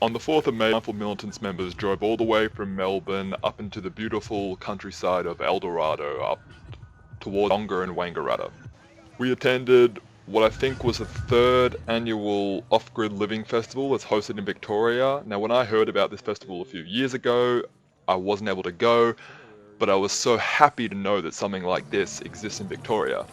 On the 4th of May, Mindful Militants members drove all the way from Melbourne up into the beautiful countryside of El Dorado, up towards Wonga and Wangaratta. We attended what I think was the 3rd annual Off-Grid Living Festival that's hosted in Victoria. Now, when I heard about this festival a few years ago, I wasn't able to go, but I was so happy to know that something like this exists in Victoria.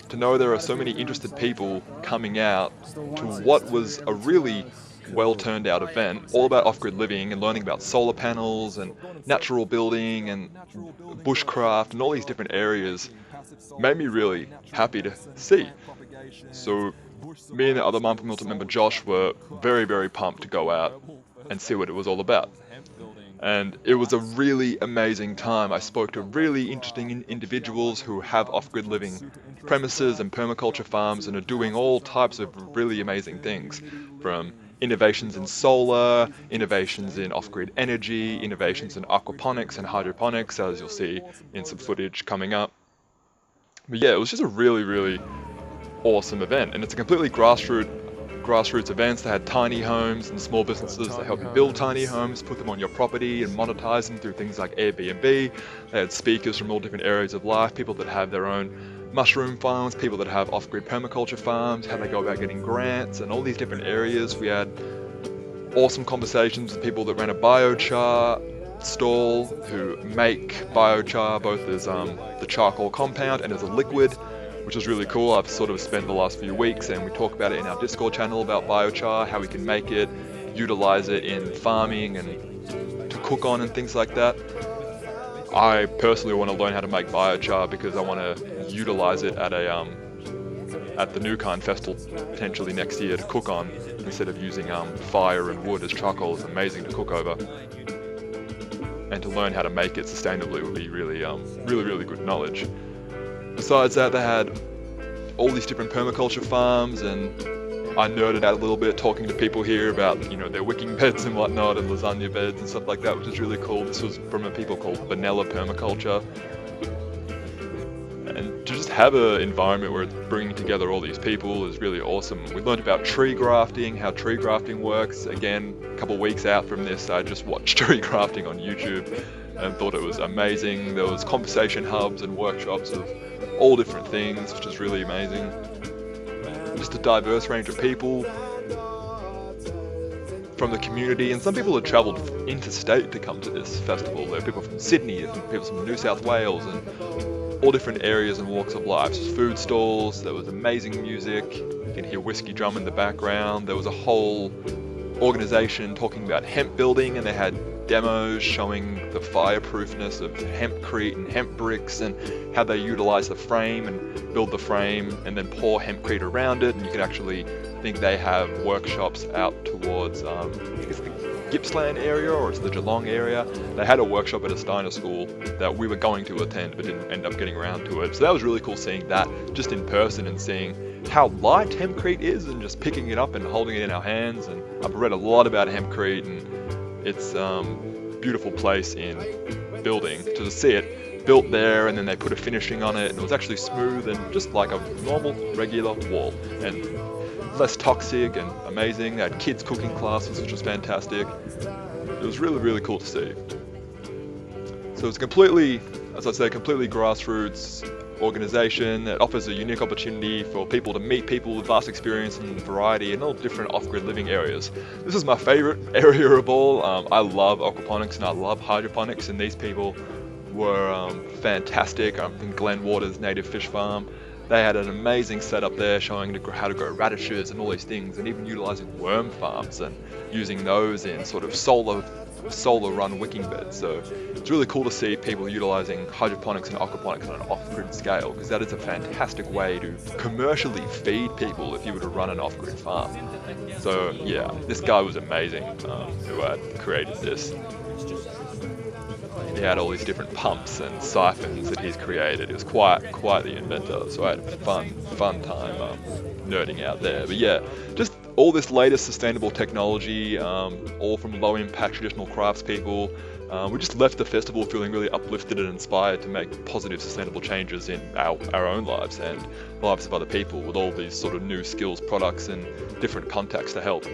To know there are so many interested people coming out to what was a really well turned out event, all about off-grid living and learning about solar panels and natural building and bushcraft and all these different areas, made me really happy to see. So me and the other Mindful Militant member Josh were very, very pumped to go out and see what it was all about. And it was a really amazing time. I spoke to really interesting individuals who have off-grid living premises and permaculture farms and are doing all types of really amazing things, from innovations in solar, innovations in off-grid energy, innovations in aquaponics and hydroponics, as you'll see in some footage coming up. But yeah, it was just a really, really awesome event, and it's a completely grassroots events. They had tiny homes and small businesses that help you build tiny homes, put them on your property and monetize them through things like Airbnb. They had speakers from all different areas of life, people that have their own mushroom farms, people that have off-grid permaculture farms, how they go about getting grants and all these different areas. We had awesome conversations with people that ran a biochar stall who make biochar both as the charcoal compound and as a liquid, which is really cool. I've sort of spent the last few weeks, and we talk about it in our Discord channel about biochar, how we can make it, utilize it in farming and to cook on and things like that. I personally want to learn how to make biochar because I want to utilize it at the New Kind Festival potentially next year to cook on, instead of using fire and wood, as charcoal is amazing to cook over. And to learn how to make it sustainably would be really good knowledge. Besides that, they had all these different permaculture farms, and I nerded out a little bit talking to people here about, their wicking beds and whatnot, and lasagna beds and stuff like that, which is really cool. This was from a people called Vanilla Permaculture. And to just have an environment where it's bringing together all these people is really awesome. We learned about tree grafting, how tree grafting works. Again, a couple weeks out from this, I just watched tree grafting on YouTube and thought it was amazing. There was conversation hubs and workshops of all different things, which is really amazing. Just a diverse range of people from the community, and some people had travelled interstate to come to this festival. There were people from Sydney, people from New South Wales, and all different areas and walks of life. Food stalls, there was amazing music, you can hear whiskey drum in the background. There was a whole organisation talking about hemp building, and they had demos showing the fireproofness of hempcrete and hemp bricks and how they utilize the frame and build the frame and then pour hempcrete around it. And you can actually think they have workshops out towards I guess the Gippsland area, or it's the Geelong area. They had a workshop at a Steiner school that we were going to attend but didn't end up getting around to it. So that was really cool seeing that just in person and seeing how light hempcrete is and just picking it up and holding it in our hands. And I've read a lot about hempcrete, and it's a beautiful place in building. To see it built there, and then they put a finishing on it, and it was actually smooth and just like a normal regular wall, and less toxic and amazing. They had kids cooking classes, which was fantastic. It was really, really cool to see. So it's completely, as I say, completely grassroots organisation. It offers a unique opportunity for people to meet people with vast experience and variety in all different off-grid living areas. This is my favourite area of all. I love aquaponics and I love hydroponics, and these people were fantastic. I'm in Glen Waters Native Fish Farm. They had an amazing setup there showing how to grow radishes and all these things, and even utilising worm farms and using those in sort of solar run wicking beds. So it's really cool to see people utilising hydroponics and aquaponics on an off-grid scale, because that is a fantastic way to commercially feed people if you were to run an off-grid farm. So yeah, this guy was amazing who had created this. He had all these different pumps and siphons that he's created. He was quite the inventor, so I had a fun time nerding out there. But yeah, just all this latest sustainable technology, all from low-impact traditional craftspeople. We just left the festival feeling really uplifted and inspired to make positive, sustainable changes in our own lives and lives of other people, with all these sort of new skills, products, and different contacts to help.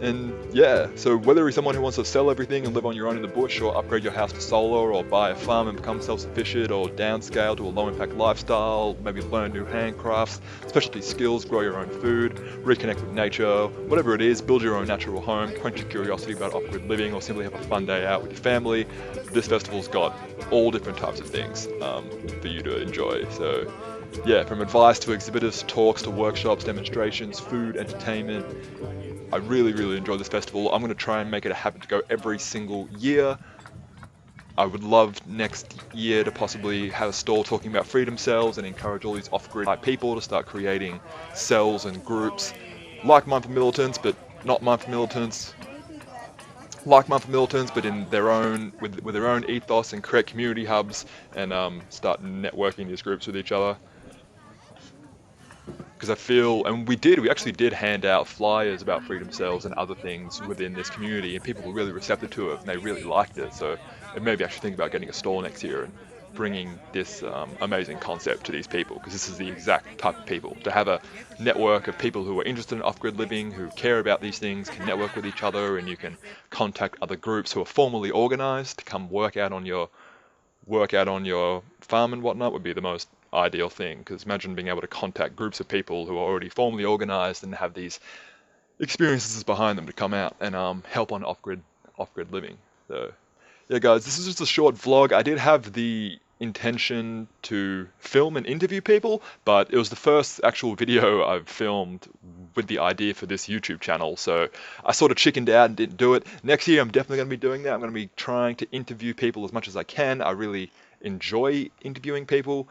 And yeah, so whether you're someone who wants to sell everything and live on your own in the bush, or upgrade your house to solar, or buy a farm and become self-sufficient, or downscale to a low-impact lifestyle, maybe learn new handcrafts, specialty skills, grow your own food, reconnect with nature, whatever it is, build your own natural home, quench your curiosity about off-grid living, or simply have a fun day out with your family, this festival's got all different types of things for you to enjoy. So yeah, from advice to exhibitors, talks to workshops, demonstrations, food, entertainment. I really, really enjoy this festival. I'm going to try and make it a habit to go every single year. I would love next year to possibly have a stall talking about freedom cells and encourage all these off-grid type people to start creating cells and groups like Mindful Militants, but not Mindful Militants. Like Mindful Militants, but in their own, with their own ethos, and create community hubs and start networking these groups with each other. Because I feel, and we actually did hand out flyers about freedom cells and other things within this community, and people were really receptive to it, and they really liked it. So maybe I should think about getting a stall next year and bringing this amazing concept to these people, because this is the exact type of people. To have a network of people who are interested in off-grid living, who care about these things, can network with each other, and you can contact other groups who are formally organized to come work out on your farm and whatnot would be the most ideal thing. Because imagine being able to contact groups of people who are already formally organized and have these experiences behind them to come out and help on off-grid living. So yeah, guys, this is just a short vlog. I did have the intention to film and interview people, but it was the first actual video I've filmed with the idea for this YouTube channel, so I sort of chickened out and didn't do it. Next year I'm definitely going to be doing that. I'm going to be trying to interview people as much as I can. I really enjoy interviewing people,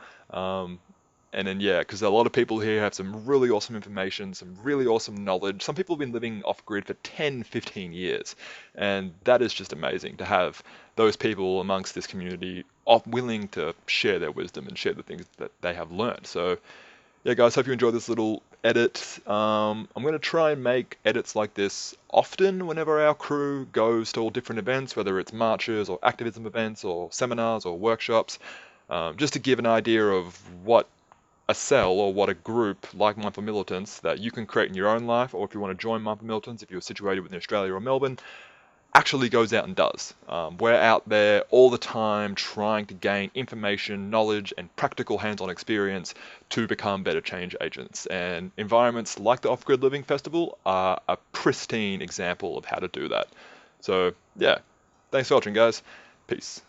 and then yeah, because a lot of people here have some really awesome information, some really awesome knowledge. Some people have been living off-grid for 10, 15 years, and that is just amazing to have those people amongst this community willing to share their wisdom and share the things that they have learned. So yeah, guys, hope you enjoyed this little edit. I'm going to try and make edits like this often whenever our crew goes to all different events, whether it's marches or activism events or seminars or workshops, just to give an idea of what a cell or what a group like Mindful Militants that you can create in your own life, or if you want to join Mindful Militants, if you're situated within Australia or Melbourne, actually goes out and does. We're out there all the time trying to gain information, knowledge, and practical hands-on experience to become better change agents. And environments like the Off-Grid Living Festival are a pristine example of how to do that. So yeah, thanks for watching, guys. Peace.